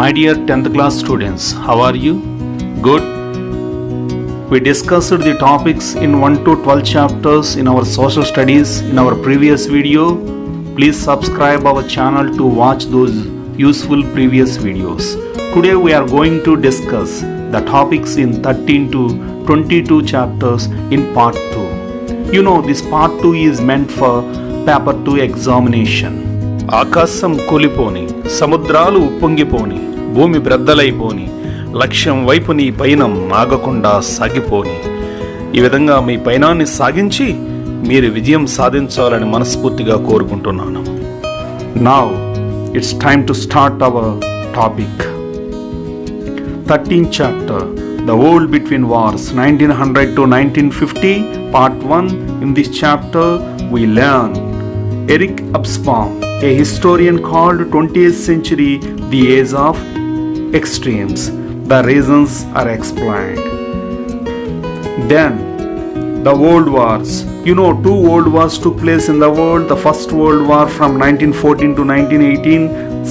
My dear 10th class students, how are you? Good. We discussed the topics in 1 to 12 chapters in our social studies in our previous video. Please subscribe our channel to watch those useful previous videos. Today we are going to discuss the topics in 13 to 22 chapters in part 2. You know, this part 2 is meant for paper 2 examination. ఆకాశం కూలిపోని, సముద్రాలు ఉప్పొంగిపోని, భూమి బ్రద్దలైపోని, లక్ష్యం వైపు నీ పయనం ఆగకుండా సాగిపోని. ఈ విధంగా మీ పయనాన్ని సాగించి మీరు విజయం సాధించాలని మనస్ఫూర్తిగా కోరుకుంటున్నాను. Now it's time to start our topic. 13th chapter, The World Between Wars, 1900 to 1950, part 1. In this chapter we learn Eric Hobsbawm, a historian, called 20th century the age of extremes. The reasons are explained. Then the world wars. You know, 2 world wars took place in the world. The first world war from 1914 to 1918,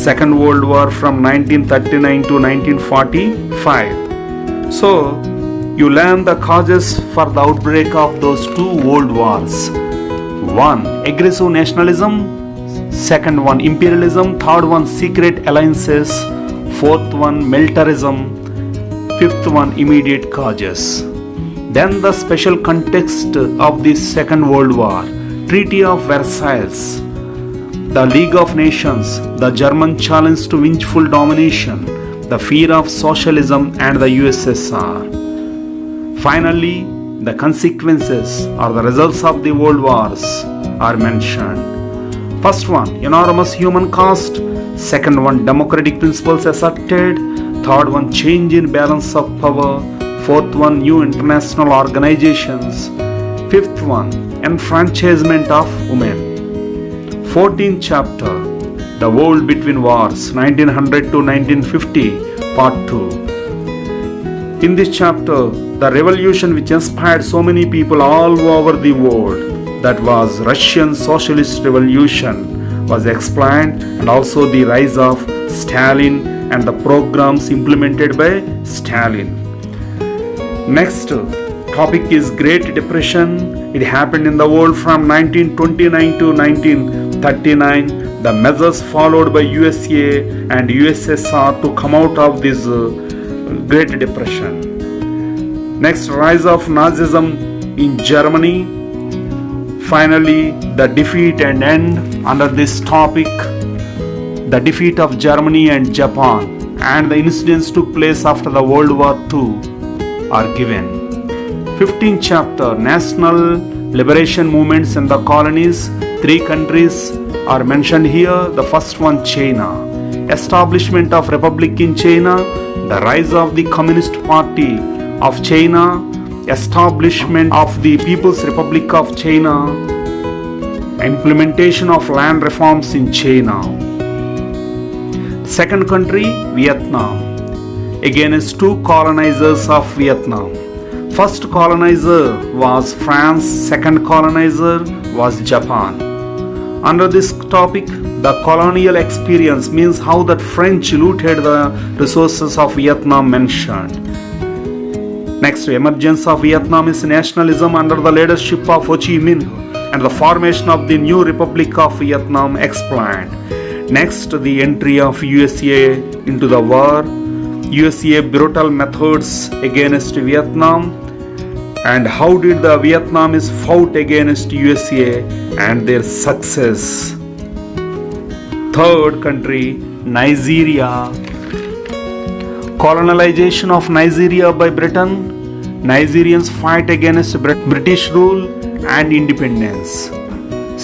second world war from 1939 to 1945. So you learn the causes for the outbreak of those 2 world wars. 1. Aggressive nationalism. Second one, imperialism. Third one, secret alliances. Fourth one, militarism. Fifth one, immediate causes. Then the special context of the Second World War, Treaty of Versailles, the League of Nations, the German challenge to vengeful domination, the fear of socialism and the USSR. Finally, the consequences or the results of the world wars are mentioned. First one, enormous human cost. Second one, democratic principles asserted. Third one, change in balance of power. Fourth one, new international organizations. Fifth one, enfranchisement of women. 14th chapter, The World Between Wars, 1900 to 1950, part 2. In this chapter, the revolution which inspired so many people all over the world, that was Russian Socialist Revolution, was explained, and also the rise of Stalin and the programs implemented by Stalin. Next topic is Great Depression. It happened in the world from 1929 to 1939. The measures followed by USA and USSR to come out of this Great Depression. Next, rise of Nazism in Germany. Finally, the defeat and end under this topic, the defeat of Germany and Japan and the incidents took place after the World War II are given. 15th chapter, national liberation movements in the colonies. 3 countries are mentioned here. The first one, China. Establishment of Republic in China, the rise of the Communist Party of China, establishment of the People's Republic of China, implementation of land reforms in China. Second country, Vietnam. Against 2 colonizers of Vietnam. First colonizer was France, second colonizer was Japan. Under this topic, the colonial experience means how that French looted the resources of Vietnam mentioned. Next, emergence of Vietnamese nationalism under the leadership of Ho Chi Minh and the formation of the new Republic of Vietnam explained. Next, the entry of USA into the war, USA brutal methods against Vietnam, and how did the Vietnamese fought against USA and their success. Third country, Nigeria. Colonization of Nigeria by Britain. Nigerians fight against British rule and independence.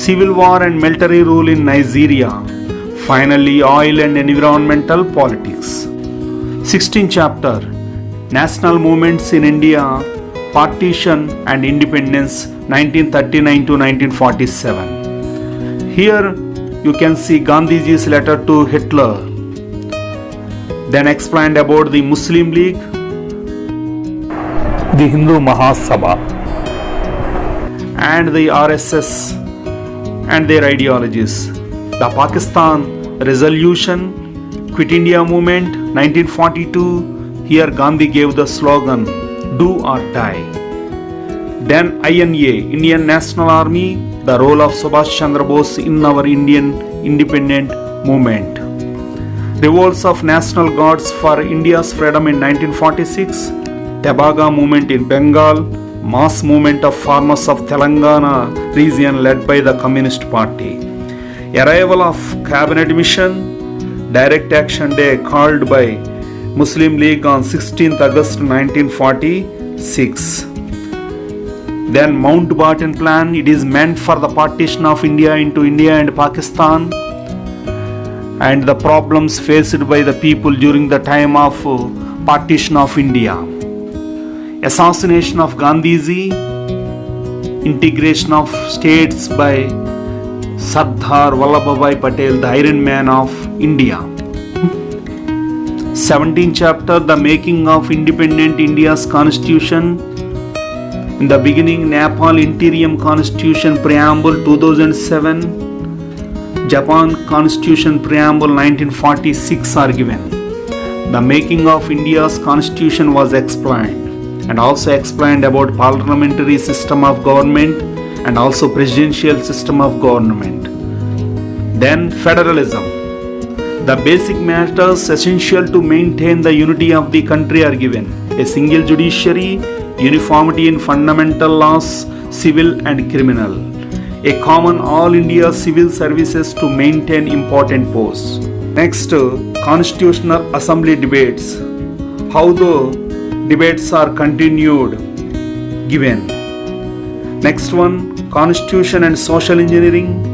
Civil war and military rule in Nigeria. Finally, oil and environmental politics. 16th chapter, national movements in India, partition and independence, 1939 to 1947. Here you can see Gandhiji's letter to Hitler. Then explained about the Muslim League, the Hindu Mahasabha, and the RSS and their ideologies. The Pakistan resolution, Quit India movement, 1942. Here Gandhi gave the slogan, do or die. Then INA, Indian National Army, the role of Subhash Chandra Bose in our Indian independent movement. Revolts of National Guards for India's freedom in 1946, Tebaga movement in Bengal, mass movement of farmers of Telangana region led by the Communist Party. Arrival of Cabinet Mission, Direct Action Day called by Muslim League on 16th August 1946. Then Mountbatten Plan, it is meant for the partition of India into India and Pakistan, and the problems faced by the people during the time of partition of India. Assassination of Gandhiji, integration of states by Sardar Vallabhbhai Patel, the Iron Man of India. 17th chapter, the making of independent India's constitution. In the beginning, Nepal Interim Constitution Preamble 2007, Japan Constitution Preamble 1946 are given. The making of India's constitution was explained, and also explained about parliamentary system of government and also presidential system of government. Then federalism. The basic matters essential to maintain the unity of the country are given. A single judiciary, uniformity in fundamental laws, civil and criminal. A common all India civil services to maintain important posts. Next, Constitutional Assembly debates. How the debates are continued, given. Next one, Constitution and Social Engineering.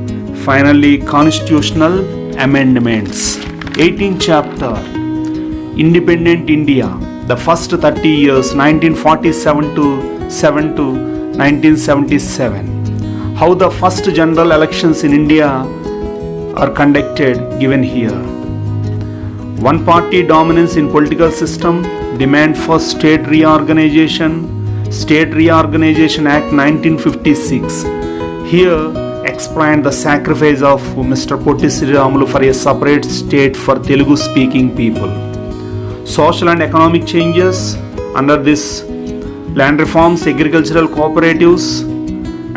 Finally, Constitutional Amendments. 18th chapter, Independent India. The first 30 years, 1947 to 1977. How the first general elections in India are conducted, given here. One party dominance in political system, demand for State Reorganization, State Reorganization Act 1956. Here explained the sacrifice of Mr. Potti Sriramulu for a separate state for Telugu speaking people. Social and economic changes under this, land reforms, agricultural cooperatives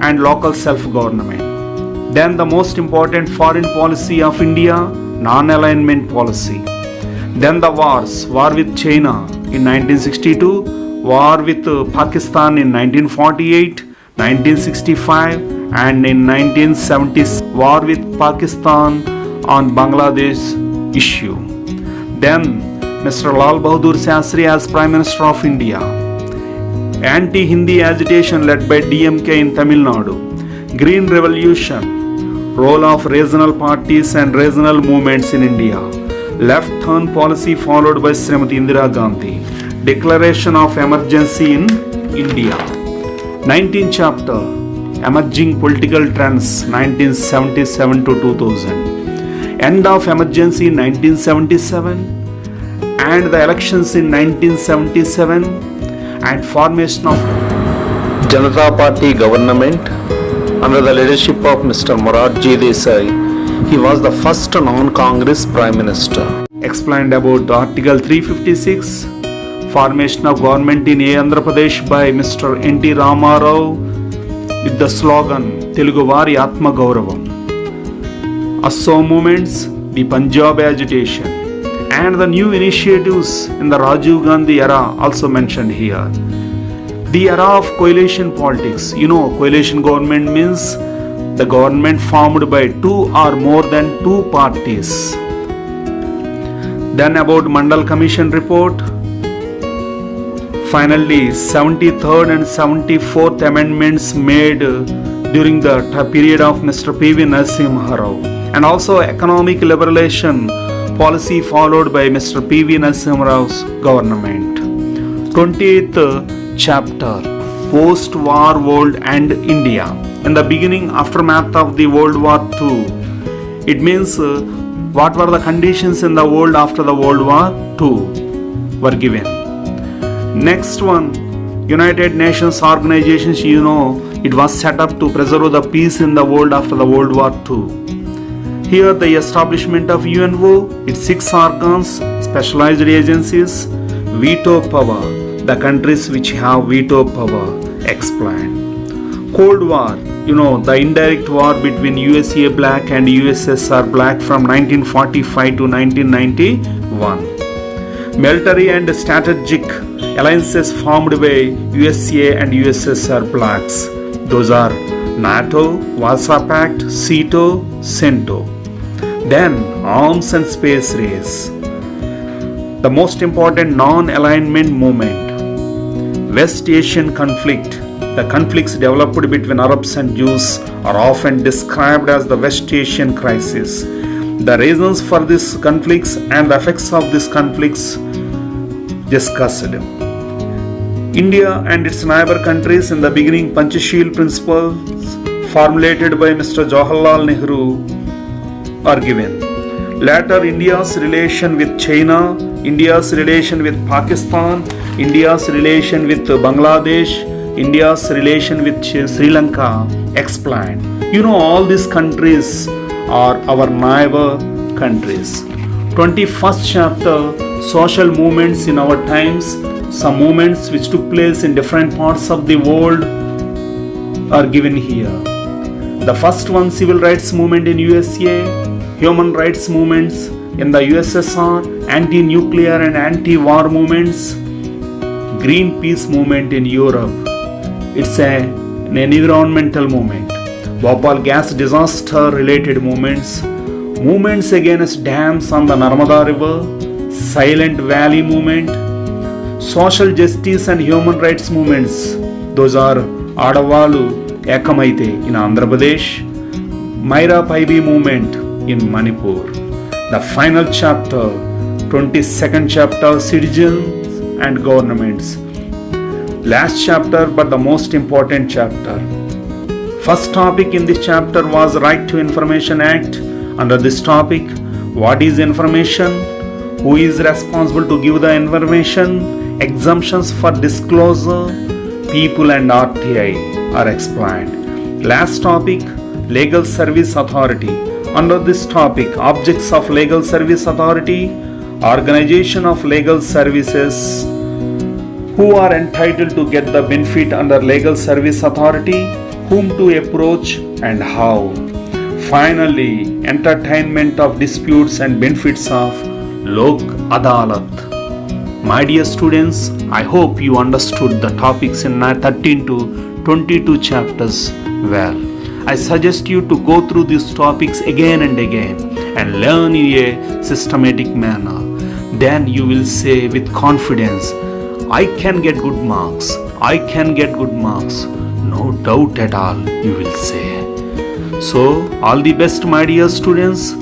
and local self-government. Then the most important foreign policy of India, non-alignment policy. Then the wars, war with China in 1962, war with Pakistan in 1948, 1965 and in 1970s, war with Pakistan on Bangladesh issue. Then Mr. Lal Bahadur Shastri as Prime Minister of India. Anti-Hindi agitation led by DMK in Tamil Nadu. Green Revolution, role of regional parties and regional movements in India. Left turn policy followed by Srimati Indira Gandhi. Declaration of emergency in India. 19th chapter, Emerging Political Trends 1977 to 2000. End of emergency in 1977 and the elections in 1977 and formation of Janata Party government under the leadership of Mr. Morarji Desai. He was the first non-Congress Prime Minister. Explained about Article 356, formation of government in Andhra Pradesh by Mr. N.T. Ramarao with the slogan Teluguvari Atma Gauravam. Assam movements, the Punjab agitation, and the new initiatives in the Rajiv Gandhi era also mentioned here. The era of coalition politics. Coalition government means the government formed by two or more than two parties. Then about Mandal Commission report. Finally, 73rd and 74th amendments made during the period of Mr. P.V. Narasimha Rao. And also economic liberalization policy followed by Mr. P.V. Narasimha Rao's government. 20th chapter, Post-War World and India. In the beginning, aftermath of the World War II. It means what were the conditions in the world after the World War II were given. Next one, United Nations organizations, it was set up to preserve the peace in the world after the World War II. Here, the establishment of UNO, its 6 organs, specialized agencies, veto power, the countries which have veto power, explained. Cold War, the indirect war between USA Black and USSR Black from 1945 to 1991. Military and strategic alliances formed by USA and USSR Blacks. Those are NATO, Warsaw Pact, SEATO, CENTO. Then arms and space race. The most important non-alignment movement. West Asian conflict. The conflicts developed between Arabs and Jews are often described as the West Asian crisis. The reasons for these conflicts and the effects of these conflicts discussed. India and its neighbor countries, in the beginning, Panchasheel principles formulated by Mr. Jawaharlal Nehru are given. Later, India's relation with China, India's relation with Pakistan, India's relation with Bangladesh, India's relation with Sri Lanka explained. All these countries are our neighbor countries. 21st chapter, social movements in our times. Some movements which took place in different parts of the world are given here. The first one, civil rights movement in USA, human rights movements in the USSR, anti-nuclear and anti-war movements, Greenpeace movement in Europe. It's an environmental movement. Bhopal gas disaster related movements, movements against dams on the Narmada River, Silent Valley movement, social justice and human rights movements. Those are Adavalu Ekamaite in Andhra Pradesh, Myra Paibi movement in Manipur. The final chapter, 22nd chapter, citizens and governments. Last chapter, but the most important chapter. First topic in this chapter was Right to Information Act. Under this topic, what is information? Who is responsible to give the information? Exemptions for disclosure, people and RTI are explained. Last topic, Legal Service Authority. Under this topic, objects of Legal Service Authority, organization of legal services, who are entitled to get the benefit under Legal Service Authority, whom to approach and how. Finally, entertainment of disputes and benefits of Lok Adalat. My dear students, I hope you understood the topics in 13 to 22 chapters well. I suggest you to go through these topics again and again and learn in a systematic manner. Then you will say with confidence, I can get good marks. I can get good marks. No doubt at all, you will say. So, all the best, my dear students.